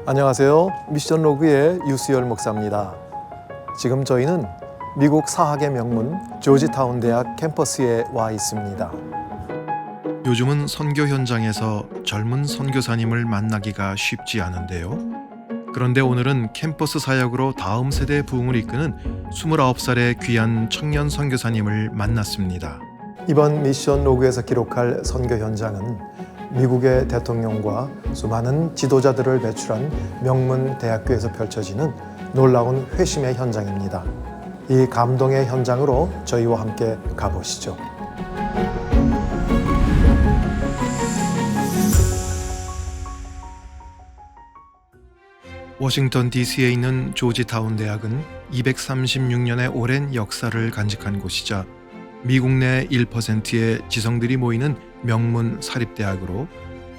안녕하세요. 미션 로그의 유수열 목사입니다. 지금 저희는 미국 사학의 명문 조지타운 대학 캠퍼스에 와 있습니다. 요즘은 선교 현장에서 젊은 선교사님을 만나기가 쉽지 않은데요. 그런데 오늘은 캠퍼스 사역으로 다음 세대 부흥을 이끄는 29살의 귀한 청년 선교사님을 만났습니다. 이번 미션 로그에서 기록할 선교 현장은 미국의 대통령과 수많은 지도자들을 배출한 명문 대학교에서 펼쳐지는 놀라운 회심의 현장입니다. 이 감동의 현장으로 저희와 함께 가보시죠. 워싱턴 DC에 있는 조지타운 대학은 236년의 오랜 역사를 간직한 곳이자 미국 내 1%의 지성들이 모이는 명문 사립대학으로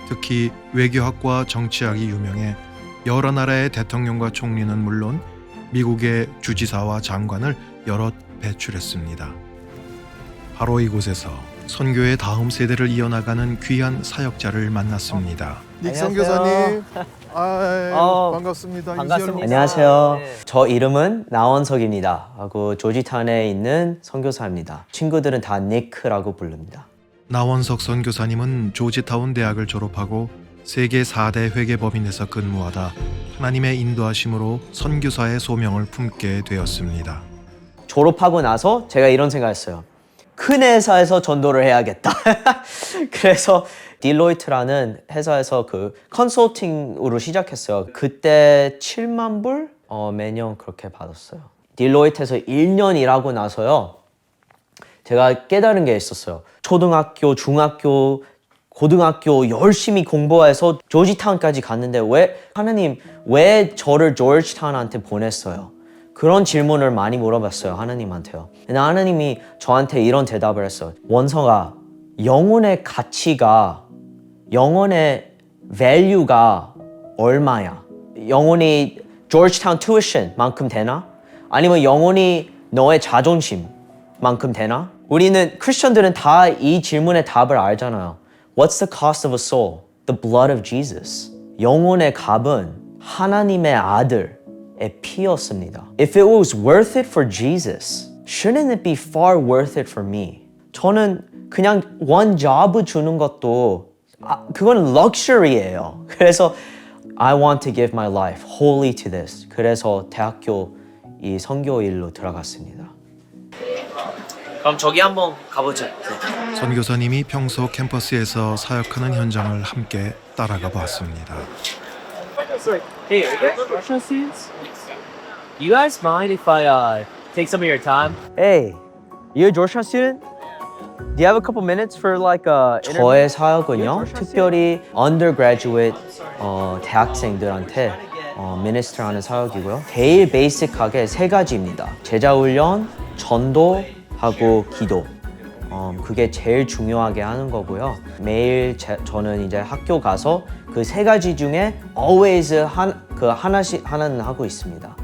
특히 외교학과 정치학이 유명해 여러 나라의 대통령과 총리는 물론 미국의 주지사와 장관을 여럿 배출했습니다. 바로 이곳에서 선교의 다음 세대를 이어나가는 귀한 사역자를 만났습니다. 닉 선교사님, 반갑습니다. 반갑습니다. 안녕하세요. 저 이름은 나원석입니다. 하고 조지타운에 있는 선교사입니다. 친구들은 다 니크라고 부릅니다. 나원석 선교사님은 조지타운 대학을 졸업하고 세계 4대 회계법인에서 근무하다 하나님의 인도하심으로 선교사의 소명을 품게 되었습니다. 졸업하고 나서 제가 이런 생각했어요. 큰 회사에서 전도를 해야겠다. 그래서 딜로이트라는 회사에서 그 컨설팅으로 시작했어요. 그때 7만 불 매년 그렇게 받았어요. 딜로이트에서 1년 일하고 나서요. 제가 깨달은 게 있었어요. 초등학교, 중학교, 고등학교 열심히 공부해서 조지타운까지 갔는데 하나님 왜 저를 조지타운한테 보냈어요? 그런 질문을 많이 물어봤어요. 하나님한테요. 근데 하나님이 저한테 이런 대답을 했어요. 원성아, 영혼의 가치가, 영혼의 value가 얼마야? 영혼이 조지타운 tuition만큼 되나? 아니면 영혼이 너의 자존심만큼 되나? 우리는 크리스천들은 다 이 질문의 답을 알잖아요. What's the cost of a soul? The blood of Jesus. 영혼의 값은 하나님의 아들의 피였습니다. If it was worth it for Jesus, shouldn't it be far worth it for me? 저는 그냥 one job 주는 것도 그건 럭셔리예요. 그래서 I want to give my life wholly to this. 그래서 대학교 이 선교 일로 들어갔습니다. 그럼 저기 한번 가보죠. 네. 선교사님이 평소 캠퍼스에서 사역하는 현장을 함께 따라가 봤습니다. Hey, are you guys Russian students? You guys mind if I take some of your time? Hey, you a Georgetown student? Do you have a couple minutes for like a 저의 사역은요, 특별히 undergraduate 대학생들한테 미니스터하는 사역이고요. 제일 베이직하게 세 가지입니다. 제자 훈련, 전도하고 기도. 그게 제일 중요하게 하는 거고요. 매일 저는 이제 학교 가서 그 세 가지 중에 always 하나는 하고 있습니다.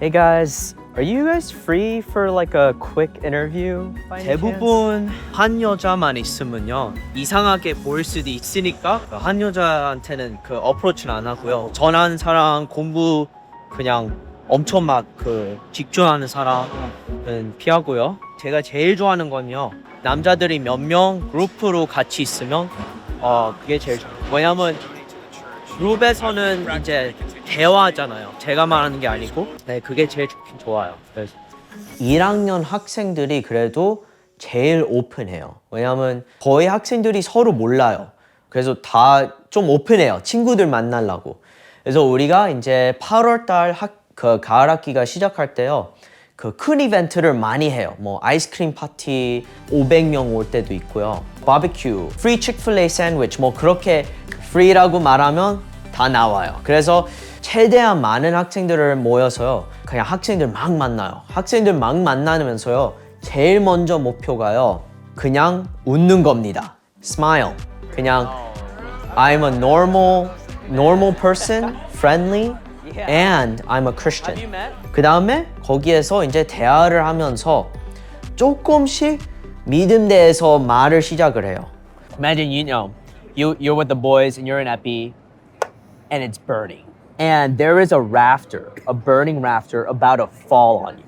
Hey guys, are you guys free for like a quick interview? 대부분 한 여자만 있으면요 이상하게 보일 수도 있으니까 한 여자한테는 그 어프로치는 안 하고요. 전한 사람 공부 그냥 엄청 막 집중하는 사람은 피하고요. 제가 제일 좋아하는 건요 남자들이 몇 명 그룹으로 같이 있으면 그게 제일 좋아요. 왜냐면 그룹에서는 이제 대화하잖아요. 제가 말하는 게 아니고 네 그게 제일 좋긴 좋아요. 그래서 1학년 학생들이 그래도 제일 오픈해요. 왜냐면 거의 학생들이 서로 몰라요. 그래서 다 좀 오픈해요. 친구들 만나려고. 그래서 우리가 이제 8월 달 가을 학기가 시작할 때요. 그 큰 이벤트를 많이 해요. 뭐 아이스크림 파티 500명 올 때도 있고요. 바비큐, 프리 치크필레이 샌드위치 뭐 그렇게 프리라고 말하면 다 나와요. 그래서 최대한 많은 학생들을 모여서요. 그냥 학생들 막 만나요. 학생들 막 만나면서요. 제일 먼저 목표가요. 그냥 웃는 겁니다. Smile. 그냥 I'm a normal person, friendly, and I'm a Christian. 그 다음에 거기에서 이제 대화를 하면서 조금씩 믿음대에서 말을 시작을 해요. Imagine you're with the boys and you're in Epi and it's burning. and there is a rafter, a burning rafter about to fall on you.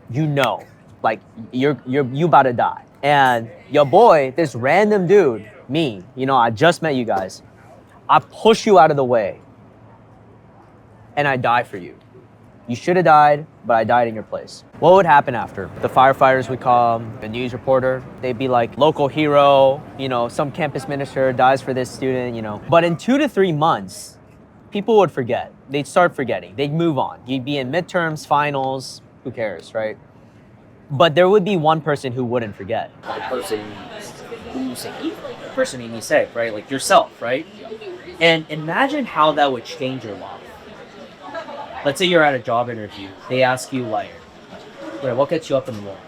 You know, like you about to die. And your boy, this random dude, me, I just met you guys. I push you out of the way and I die for you. You should have died, but I died in your place. What would happen after? The firefighters would come, the news reporter, they'd be like, local hero, some campus minister dies for this student, But in 2 to 3 months, people would forget. They'd start forgetting. They'd move on. You'd be in midterms, finals, who cares, right? But there would be one person who wouldn't forget. The person who's the person you say, right? Like yourself, right? And imagine how that would change your life. Let's say you're at a job interview. They ask you like, what gets you up in the morning?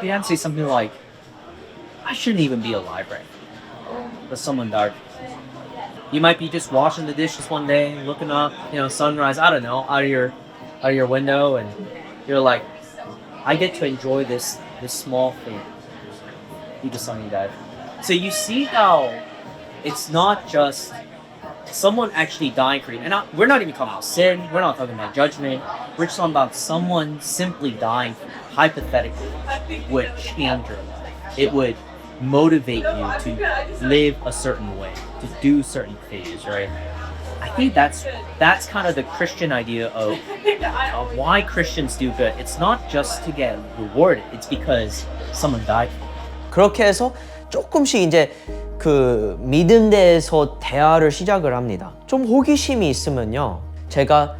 You answer something like, I shouldn't even be alive right now. But someone died. You might be just washing the dishes one day, looking up, sunrise, I don't know, out of your window, and you're like, I get to enjoy this small thing. You just saw me died. So you see how it's not just someone actually dying for you. And we're not even talking about sin. We're not talking about judgment. We're just talking about someone simply dying for you, hypothetically, would change your life. It would motivate you to live a certain way, to do certain things, right? I think that's kind of the Christian idea of why Christians do good. It's not just to get rewarded. It's because someone died for you. 그렇게 해서 조금씩 이제 그 믿음대에서 대화를 시작을 합니다. 좀 호기심이 있으면요, 제가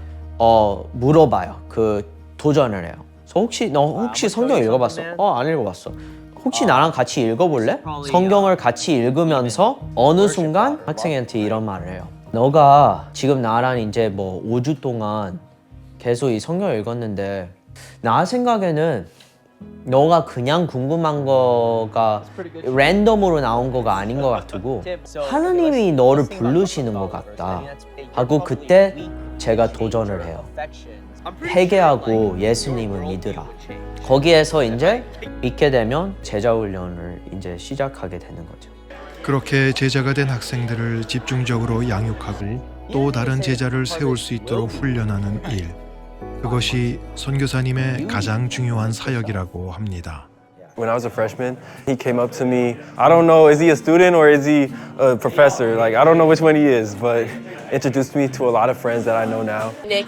물어봐요. 그 도전을 해요. 그래서 혹시 성경 읽어봤어? 안 읽어봤어. 혹시 나랑 같이 읽어볼래? 성경을 같이 읽으면서 어느 순간 학생한테 이런 말을 해요. 너가 지금 나랑 이제 5주 동안 계속 이 성경을 읽었는데 나 생각에는 너가 그냥 궁금한 거가 랜덤으로 나온 거가 아닌 것 같고 하나님이 너를 부르시는 것 같다 하고 그때 제가 도전을 해요. 회개하고 예수님을 믿으라. 거기에서 이제 믿게 되면 제자 훈련을 이제 시작하게 되는 거죠. 그렇게 제자가 된 학생들을 집중적으로 양육하고 또 다른 제자를 세울 수 있도록 훈련하는 일. 그것이 선교사님의 가장 중요한 사역이라고 합니다. When I was a freshman, he came up to me. I don't know, is he a student or is he a professor? Like, I don't know which one he is, but introduced me to a lot of friends that I know now. Nick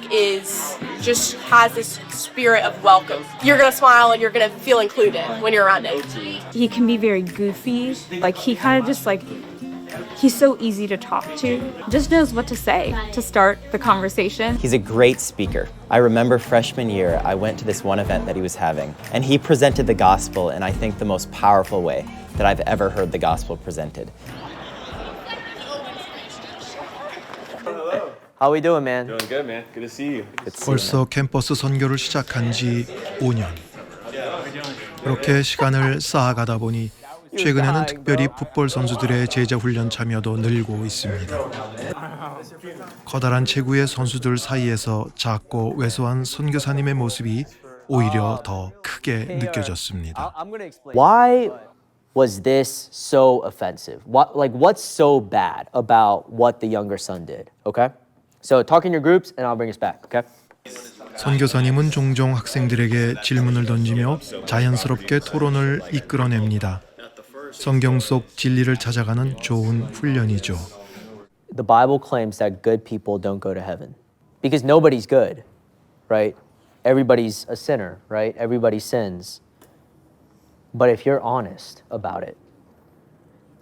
just has this spirit of welcome. You're gonna smile and you're gonna feel included when you're around Nick. He can be very goofy. Like he kind of just he's so easy to talk to. Just knows what to say to start the conversation. He's a great speaker. I remember freshman year, I went to this one event that he was having, and he presented the gospel in, I think, the most powerful way that I've ever heard the gospel presented. How we doing, man? Doing good, man. Good to see you. 벌써 캠퍼스 선교를 시작한 지 5년. 그렇게 시간을 쌓아가다 보니 최근에는 특별히 풋볼 선수들의 제자 훈련 참여도 늘고 있습니다. 커다란 체구의 선수들 사이에서 작고 왜소한 선교사님의 모습이 오히려 더 크게 느껴졌습니다. Why was this so offensive? What's so bad about what the younger son did? Okay? So talk in your groups and I'll bring us back, okay? 선교사님은 종종 학생들에게 질문을 던지며 자연스럽게 토론을 이끌어냅니다. 성경 속 진리를 찾아가는 좋은 훈련이죠. The Bible claims that good people don't go to heaven because nobody's good, right? Everybody's a sinner, right? Everybody sins. But if you're honest about it,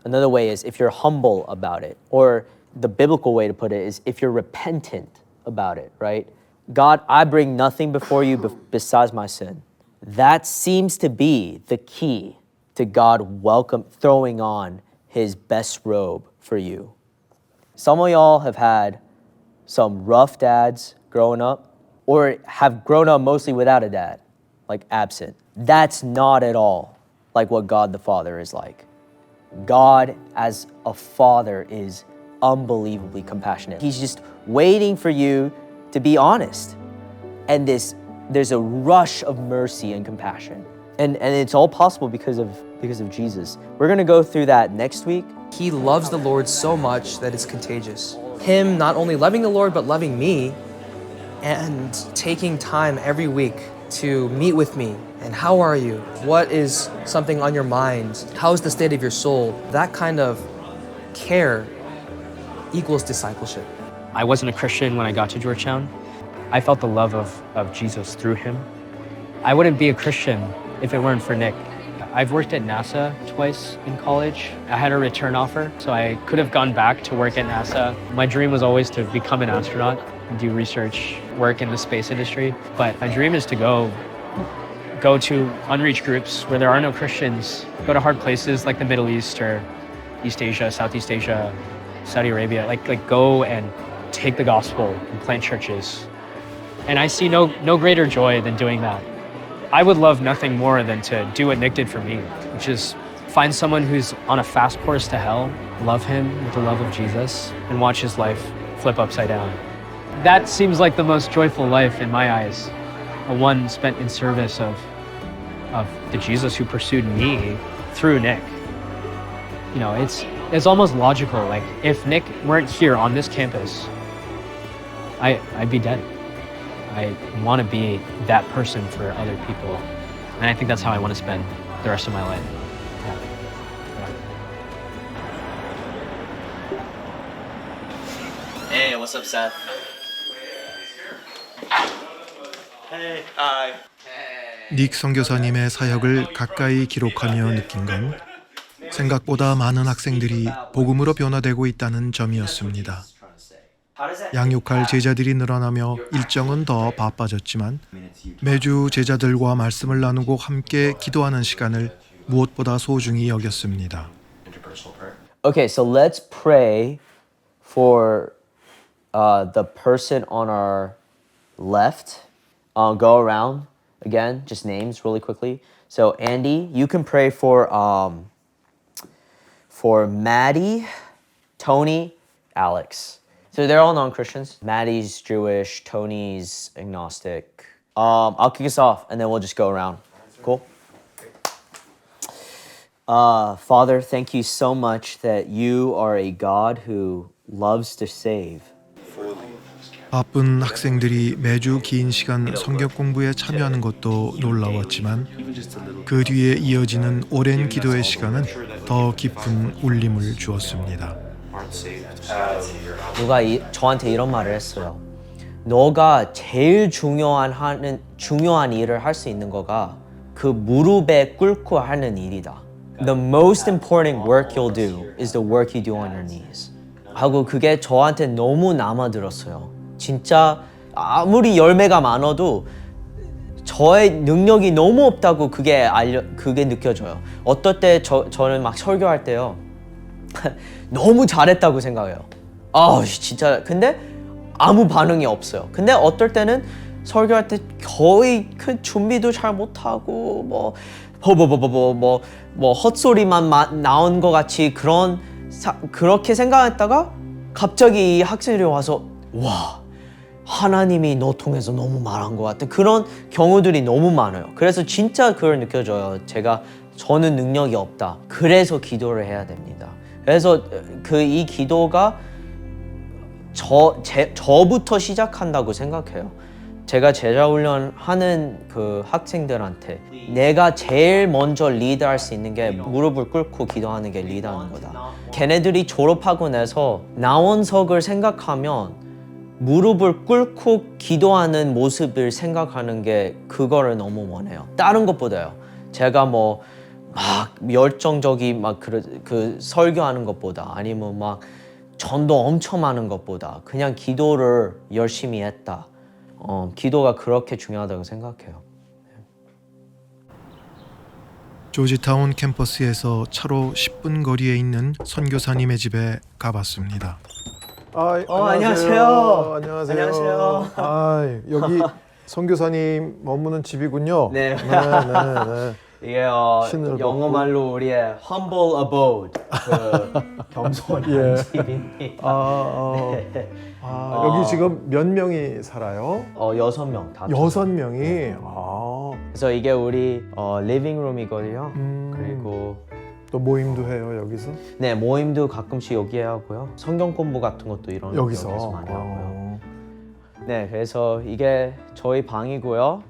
another way is if you're humble about it, or the biblical way to put it is if you're repentant about it, right? God, I bring nothing before you besides my sin. That seems to be the key to God throwing on his best robe for you. Some of y'all have had some rough dads growing up, or have grown up mostly without a dad, like absent. That's not at all like what God the Father is like. God as a father is unbelievably compassionate. He's just waiting for you to be honest. And there's a rush of mercy and compassion. And it's all possible because of Jesus. We're gonna go through that next week. He loves the Lord so much that it's contagious. him not only loving the Lord but loving me and taking time every week to meet with me. And how are you? What is something on your mind? How's the state of your soul? That kind of care equals discipleship. I wasn't a Christian when I got to Georgetown. I felt the love of Jesus through him. I wouldn't be a Christian if it weren't for Nick. I've worked at NASA twice in college. I had a return offer, so I could have gone back to work at NASA. My dream was always to become an astronaut, do research, work in the space industry. But my dream is to go to unreached groups where there are no Christians, go to hard places like the Middle East or East Asia, Southeast Asia, Saudi Arabia, like go and take the gospel and plant churches. And I see no greater joy than doing that. I would love nothing more than to do what Nick did for me, which is find someone who's on a fast course to hell, love him with the love of Jesus, and watch his life flip upside down. That seems like the most joyful life in my eyes, a one spent in service of the Jesus who pursued me through Nick. You know, it's almost logical. Like if Nick weren't here on this campus, I'd be dead. I want to be that person for other people. And I think that's how I want to spend the rest of my life. Hey, what's up, Seth? Hey, hi. 닉 선교사님의 사역을 가까이 기록하며 느낀 건 생각보다 많은 학생들이 복음으로 변화되고 있다는 점이었습니다. 양육할 제자들이 늘어나며 일정은 더 바빠졌지만 매주 제자들과 말씀을 나누고 함께 기도하는 시간을 무엇보다 소중히 여겼습니다. Okay, so let's pray for the person on our left. Go around again, just names really quickly. So Andy, you can pray for Maddie, Tony, Alex. So they're all non-Christians. Maddie's Jewish, Tony's agnostic. I'll kick us off and then we'll just go around. Cool? Father, thank you so much that you are a God who loves to save. 바쁜 학생들이 매주 긴 시간 성경 공부에 참여하는 것도 놀라웠지만 그 뒤에 이어지는 오랜 기도의 시간은 더 깊은 울림을 주었습니다. 누가 저한테 이런 말을 했어요. 너가 제일 중요한 일을 할 수 있는 거가 그 무릎에 꿇고 하는 일이다. The most important work you'll do is the work you do on your knees. 하고 그게 저한테 너무 남아들었어요. 진짜 아무리 열매가 많아도 저의 능력이 너무 없다고 그게 느껴져요. 어떨 때 저는 막 설교할 때요. 너무 잘했다고 생각해요. 진짜 근데 아무 반응이 없어요. 근데 어떨 때는 설교할 때 거의 그 준비도 잘 못하고 뭐 헛소리만 나온 것 같이 그렇게 생각했다가 갑자기 이 학생들이 와서 와 하나님이 너 통해서 너무 말한 것 같아. 그런 경우들이 너무 많아요. 그래서 진짜 그걸 느껴져요. 저는 능력이 없다. 그래서 기도를 해야 됩니다. 그래서 이 기도가 저부터 시작한다고 생각해요. 제가 제자 훈련하는 그 학생들한테 내가 제일 먼저 리드할 수 있는 게 무릎을 꿇고 기도하는 게 리드하는 거다. 걔네들이 졸업하고 나서 나원석을 생각하면 무릎을 꿇고 기도하는 모습을 생각하는 게 그거를 너무 원해요. 다른 것보다요. 제가 막 열정적이 그 설교하는 것보다 아니면 막 전도 엄청 많은 것보다 그냥 기도를 열심히 했다. 기도가 그렇게 중요하다고 생각해요. 조지타운 캠퍼스에서 차로 10분 거리에 있는 선교사님의 집에 가봤습니다. 안녕하세요. 안녕하세요. 여기 선교사님 머무는 집이군요. 네. 네. 이게 영어 말로 우리의 humble abode, 그 겸손한 집입니다. 여기 지금 몇 명이 살아요? 6명 다. 6명이. 그래서 이게 우리 리빙룸이거든요. 그리고 또 모임도 해요 여기서? 네, 모임도 가끔씩 여기에 하고요. 성경 공부 같은 것도 여기서 많이 하고요. 네, 그래서 이게 저희 방이고요.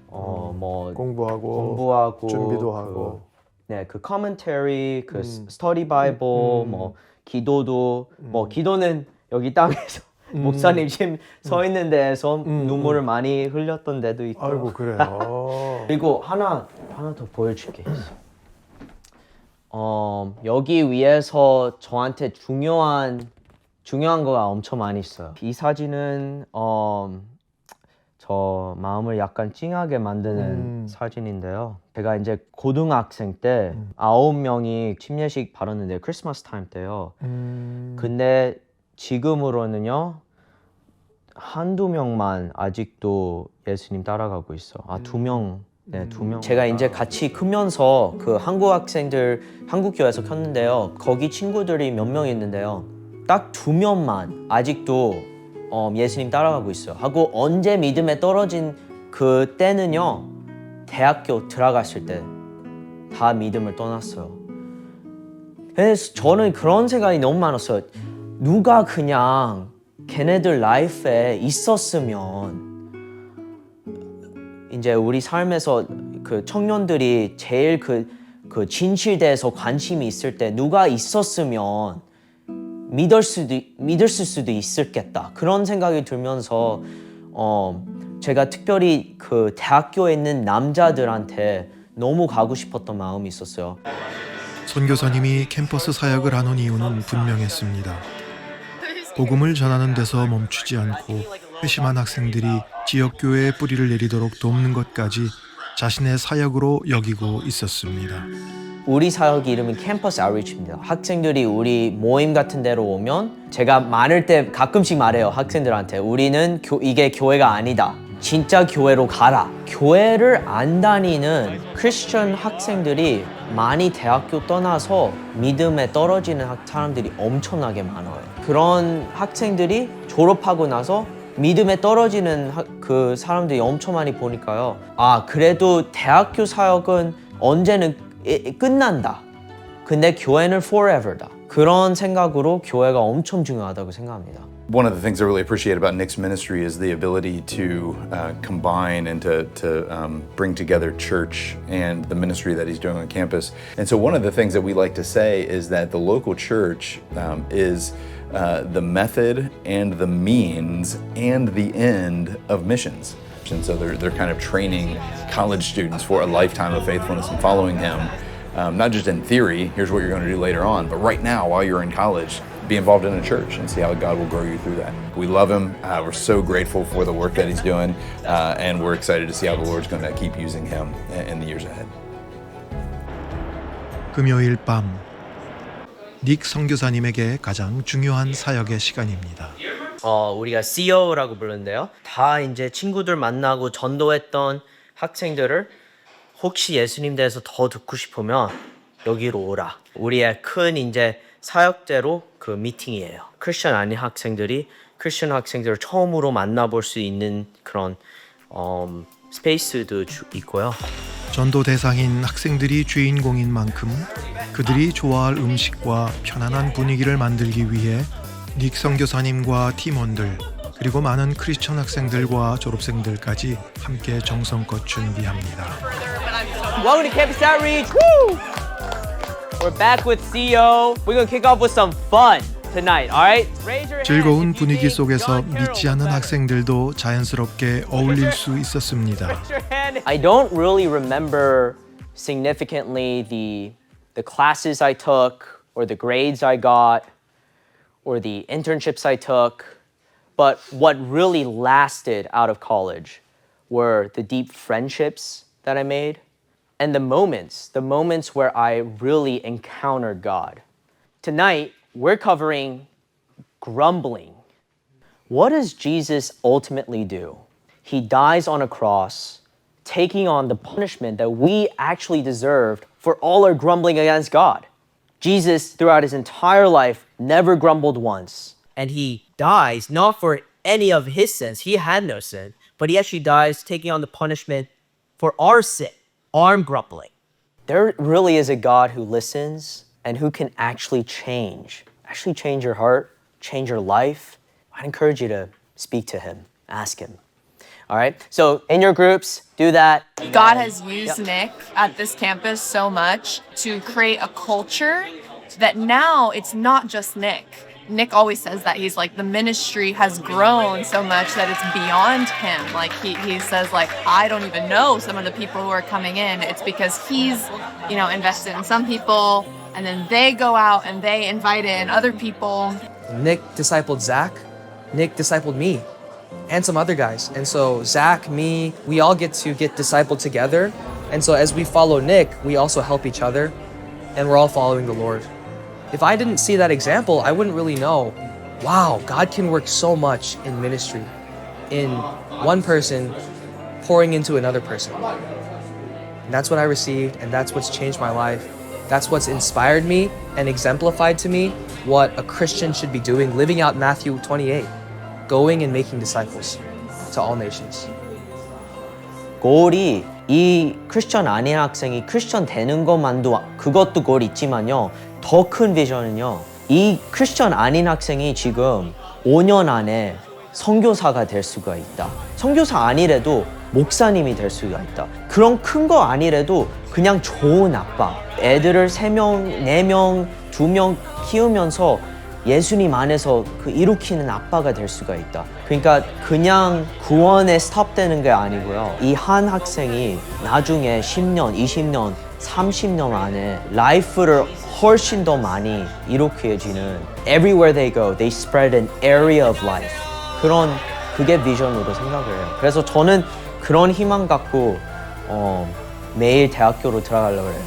뭐 공부하고 준비도 하고. 네, 그 commentary, 그 study Bible, 뭐 기도도 뭐 기도는 여기 땅에서 목사님 지금 서 있는 데에서 눈물을 많이 흘렸던 데도 있고. 아이고 그래요. 그리고 하나 더 보여줄 게 있어. 여기 위에서 저한테 중요한 거가 엄청 많이 있어요. 이 사진은 저 마음을 약간 찡하게 만드는 사진인데요. 제가 이제 고등학생 때 9명이 침례식 받았는데 크리스마스 타임 때요. 근데 지금으로는요 한두 명만 아직도 예수님 따라가고 있어. 2명. 네, 2명. 제가 이제 같이 크면서 그 한국 교회에서 켰는데요. 거기 친구들이 몇 명 있는데요. 딱 2명만 아직도 예수님 따라가고 있어요. 하고 언제 믿음에 떨어진 그 때는요. 대학교 들어갔을 때 다 믿음을 떠났어요. 그래서 저는 그런 생각이 너무 많았어요. 누가 그냥 걔네들 라이프에 있었으면 이제 우리 삶에서 그 청년들이 제일 그 진실대에서 관심이 있을 때 누가 있었으면 믿을 수도 있었겠다. 그런 생각이 들면서 제가 특별히 그 대학교에 있는 남자들한테 너무 가고 싶었던 마음이 있었어요. 선교사님이 캠퍼스 사역을 하는 이유는 분명했습니다. 복음을 전하는 데서 멈추지 않고 회심한 학생들이 지역교회에 뿌리를 내리도록 돕는 것까지 자신의 사역으로 여기고 있었습니다. 우리 사역 이름은 캠퍼스 아웃리치입니다. 학생들이 우리 모임 같은 데로 오면 제가 많을 때 가끔씩 말해요. 학생들한테 우리는 이게 교회가 아니다. 진짜 교회로 가라. 교회를 안 다니는 크리스천 학생들이 많이 대학교 떠나서 믿음에 떨어지는 사람들이 엄청나게 많아요. 그런 학생들이 졸업하고 나서 믿음에 떨어지는 그 사람들이 엄청 많이 보니까요. 그래도 대학교 사역은 언제는 끝난다. 근데 교회는 forever다. 그런 생각으로 교회가 엄청 중요하다고 생각합니다. One of the things I really appreciate about Nick's ministry is the ability to combine and to bring together church and the ministry that he's doing on campus. And so one of the things that we like to say is that the local church is the method and the means and the end of missions. And so they're kind of training college students for a lifetime of faithfulness and following him, not just in theory, here's what you're going to do later on, but right now while you're in college, be involved in a church and see how God will grow you through that. We love him. We're so grateful for the work that he's doing, and we're excited to see how the Lord's going to keep using him in the years ahead. 금요일 밤 닉 선교사님에게 가장 중요한 사역의 시간입니다. 우리가 CEO라고 부르는데요. 다 이제 친구들 만나고 전도했던 학생들을 혹시 예수님 대해서 더 듣고 싶으면 여기로 오라. 우리의 큰 이제 사역대로 그 미팅이에요. 크리스천 아닌 학생들이 크리스천 학생들을 처음으로 만나볼 수 있는 그런 스페이스도 있고요. 전도 대상인 학생들이 주인공인 만큼 그들이 좋아할 음식과 편안한 분위기를 만들기 위해 닉 선교사님과 팀원들 그리고 많은 크리스천 학생들과 졸업생들까지 함께 정성껏 준비합니다. Welcome to Campus Outreach. Woo! We're back with CEO. We're gonna kick off with some fun tonight. All right? Raise your hand. 즐거운 분위기 속에서 믿지 않는 학생들도 자연스럽게 어울릴 수 있었습니다. I don't really remember significantly the classes I took or the grades I got or the internships I took, but what really lasted out of college were the deep friendships that I made and the moments where I really encountered God. Tonight, we're covering grumbling. What does Jesus ultimately do? He dies on a cross, taking on the punishment that we actually deserved for all our grumbling against God. Jesus, throughout his entire life, never grumbled once. And he dies not for any of his sins. He had no sin. But he actually dies taking on the punishment for our sin, our grumbling. There really is a God who listens and who can actually change your heart, change your life. I'd encourage you to speak to him, ask him. All right, so in your groups, do that. God has used Nick at this campus so much to create a culture that now it's not just Nick. Nick always says that he's like, the ministry has grown so much that it's beyond him. Like he says, like, I don't even know some of the people who are coming in. It's because he's, invested in some people, and then they go out and they invite in other people. Nick discipled Zach. Nick discipled me and some other guys. And so Zach, me, we all get discipled together. And so as we follow Nick, we also help each other, and we're all following the Lord. If I didn't see that example, I wouldn't really know, wow, God can work so much in ministry, in one person pouring into another person. And that's what I received, and that's what's changed my life. That's what's inspired me and exemplified to me what a Christian should be doing, living out Matthew 28, going and making disciples to all nations. 골이 이 크리스천 아닌 학생이 크리스천 되는 것만도 그것도 골 있지만요. 더 큰 비전은요. 이 크리스천 아닌 학생이 지금 5년 안에 선교사가 될 수가 있다. 선교사 아니래도 목사님이 될 수가 있다. 그런 큰 거 아니래도 그냥 좋은 아빠. 애들을 3명, 4명, 2명 키우면서 예수님 안에서 일으키는 아빠가 될 수가 있다. 그러니까 그냥 구원에 스톱되는 게 아니고요. 이 한 학생이 나중에 10년, 20년, 30년 안에 라이프를 훨씬 더 많이 일으켜지는 everywhere they go, they spread an area of life. 그게 비전으로 생각을 해요. 그래서 저는 그런 희망 갖고 매일 대학교로 들어가려고 해요.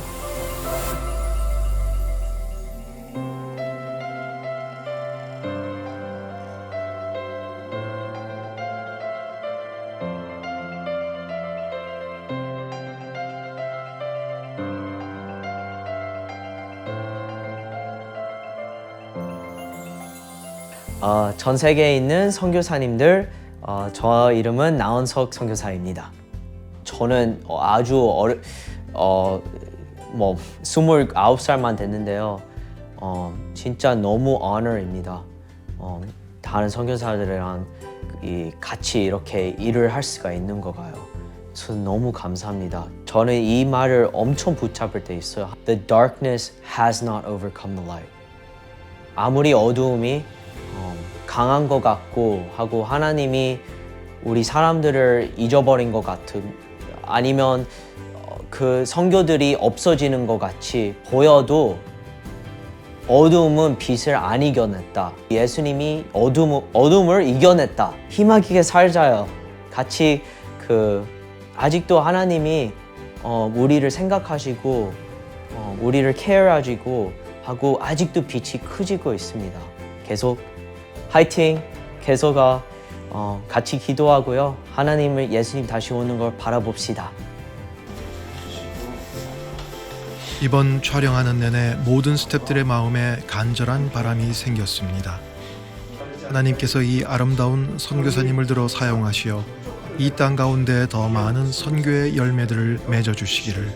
전 세계에 있는 선교사님들, 저 이름은 나은석 선교사입니다. 저는 아주 29살만 됐는데요. 진짜 너무 honor입니다. 다른 선교사들이랑 같이 이렇게 일을 할 수가 있는 거 봐요. 저는 너무 감사합니다. 저는 이 말을 엄청 붙잡을 때 있어요. The darkness has not overcome the light. 아무리 어두움이 강한 것 같고 하고 하나님이 우리 사람들을 잊어버린 것 같은 아니면 그 선교들이 없어지는 것 같이 보여도 어두움은 빛을 안 이겨냈다. 예수님이 어둠을 이겨냈다. 희망있게 살자요. 같이 아직도 하나님이 우리를 생각하시고 우리를 케어하시고 하고 아직도 빛이 커지고 있습니다. 계속 화이팅! 계속 같이 기도하고요. 하나님을 예수님 다시 오는 걸 바라봅시다. 이번 촬영하는 내내 모든 스태프들의 마음에 간절한 바람이 생겼습니다. 하나님께서 이 아름다운 선교사님을 들어 사용하시어 이 땅 가운데 더 많은 선교의 열매들을 맺어주시기를,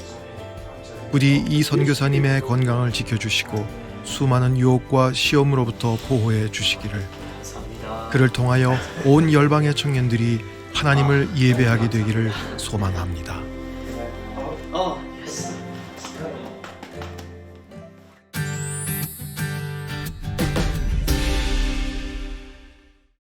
부디 이 선교사님의 건강을 지켜주시고 수많은 유혹과 시험으로부터 보호해 주시기를, 그를 통하여 온 열방의 청년들이 하나님을 예배하게 되기를 소망합니다.